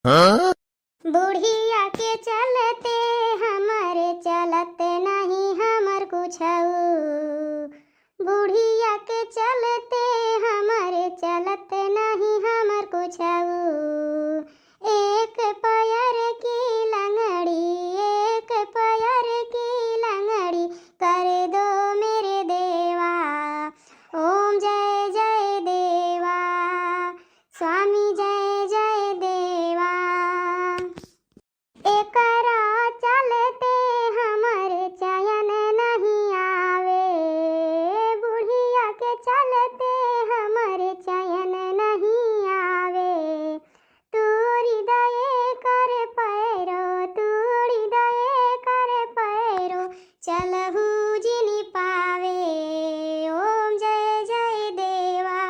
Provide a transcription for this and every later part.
बुढ़िया के चलते हमारे चलते नहीं हमर कुछऊ। बुढ़िया के चलते हमारे चलते नहीं हमर कुछऊ। एक पैर की लंगड़ी, एक पैर की लंगड़ी कर दो मेरे देवा। ओम जय जय देवा, स्वामी जय जय देवा। एकरा चलते हमारे चयन नहीं आवे। बुढ़िया के चलते हमारे चयन नहीं आवे। तूरी दये कर पैरो, तूरी दये कर पैरो, चलहू जिनी पावे। ओम जय जय देवा,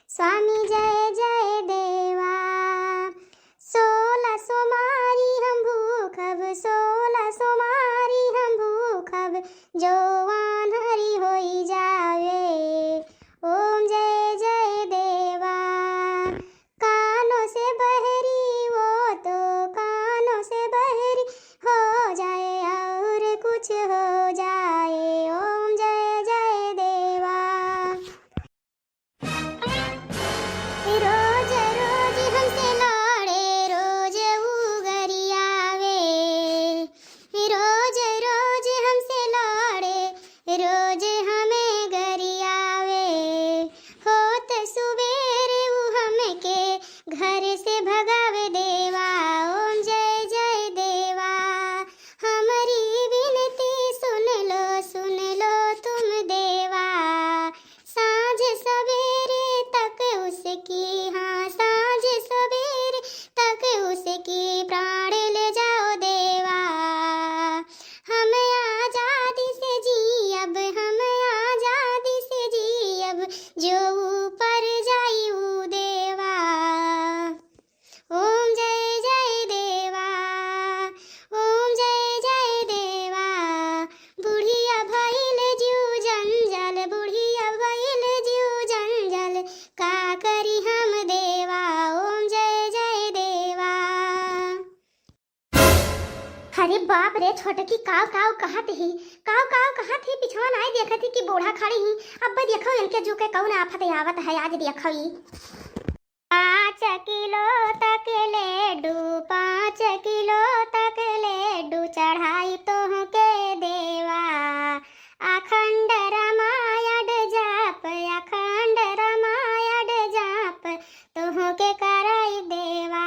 स्वामी जय जय देवा। 16 सोमारी हम भूखब, 16 सोमारी हम भूखब, जो वानहरी होई जावे। ओम जय जय देवा। कानों से बहरी वो तो कानों से बहरी हो जाए और कुछ हो जाए। ओम जय जय देवा। रोज रोज हमसे लड़े, रोज उगरियावे। रोज रोज हमसे लड़े, रोज हमें गरियावे। होत सुबेरे वो हमके घर से भगावे देवा। ओम जय जय देवा। हमारी विनती सुन लो तुम देवा। साँझ सवेरे तक उसकी, हाँ साँझ सवेरे तक उसकी प्राण ले जाओ देवा। हम आजादी से जी अब, हम आजादी से जी अब, जो ऊपर जाई ऊ देवा। ओम जय जय देवा, ओम जय जय देवा। बुढ़िया भइल जीव जंजल, बुढ़िया भइल जीव जंजल, का करी हम देवा। ओम जय जय देवा। अरे बाप रे, छोटकी काव काव कहत ही, काव काव कहत ही। पिछवा नहीं देखत ही कि बूढ़ा खड़ी ही। अब देखो इनके जो के कौन आफत आवत है आज देखो ही। 5 किलो तक लेडू, 5 किलो तक लेडू चढ़ाई तोह के देवा। अखंड रामायण जाप, अखंड रामायण जाप, तोह के कराई देवा।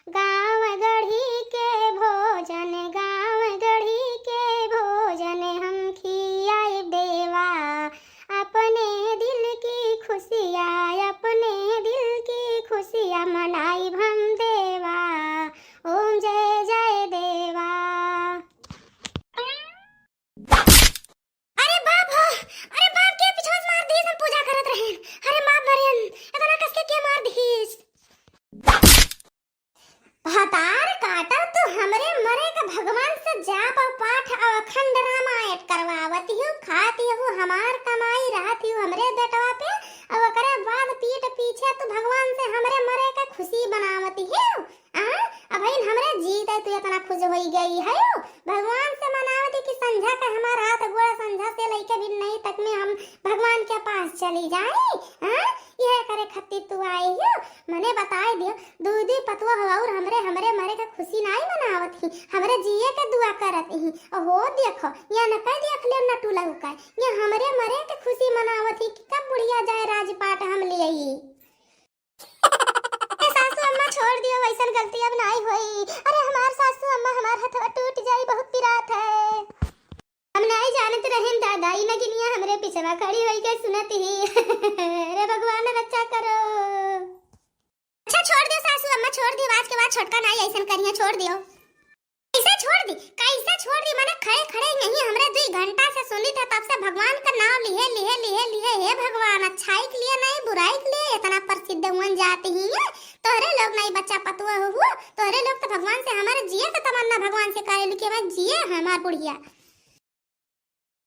गाँव गढ़ी के भोजन, गाँव गढ़ी के भोजन हम खियाई देवा। अपने दिल की खुशियाँ, अपने दिल की खुशियाँ मनाई हम देवा। ओम जय जय देवा। अरे बाप हो, अरे बाप के पिछवास मार दीस, हम पूजा करत रहे। अरे बाप मरियन, इतना कसके के मार दीस। हतार काटा तो हमरे मरे का भगवान से जाप और पाठ और अखंड रामायण करवावती हूँ। खाती हूँ हमार कमाई, रहती हूँ हमरे बेटवा पे, और ओकरे बाद पीठ पीछे तो भगवान से हमरे मरे का खुशी बनावती है। अब हमरे जीत तू इतना खुश हो गई है। भगवान से मनावती कि संझा का हमारा हाथ गोड़ा संझा से लेके भी नहीं तक में हम भगवान के पास चली जाए। यह करे खत्ती तू आई हो, मने बताए दियो। दूधी पतवा हो और हमरे मरे का खुशी नहीं मनावत ही, हमरे जिए के दुआ करत ही। हो देखो या न कह देख ले न टूला का, ये हमरे मरे के खुशी मनावत ही कि कब बुढ़िया जाए राजपाट हम ले आई। सासू अम्मा छोड़ दियो, वैसन गलती अब नहीं होई। अरे हमार सासू अम्मा हमार हथवा टूट जाई, बहुत पिरात है। हम नहीं जानत रहें दादा, ई नगिनिया हमरे पिछवा खड़ी होई के सुनत ही। अरे भगवान रक्षा करो। अच्छा छोड़ दियो सासू अम्मा, छोड़ दी। आज के बाद छोटका नहीं ऐसन करिया, छोड़ दियो। कैसे छोड़ दी, कैसे छोड़ दी? मैंने खड़े खड़े नहीं हमरे 2 घंटा से सुनी था, तब से भगवान का नाम लिए लिए लिए लिए। हे भगवान, अच्छाई के लिए नहीं बुराई के लिए इतना प्रसिद्ध हुन जाते ही। तोहरे लोग नहीं बच्चा पतुआ हो, तोहरे लोग तो भगवान से हमारे जिए का तमन्ना भगवान से करे कि मैं जिए हमार बुढ़िया।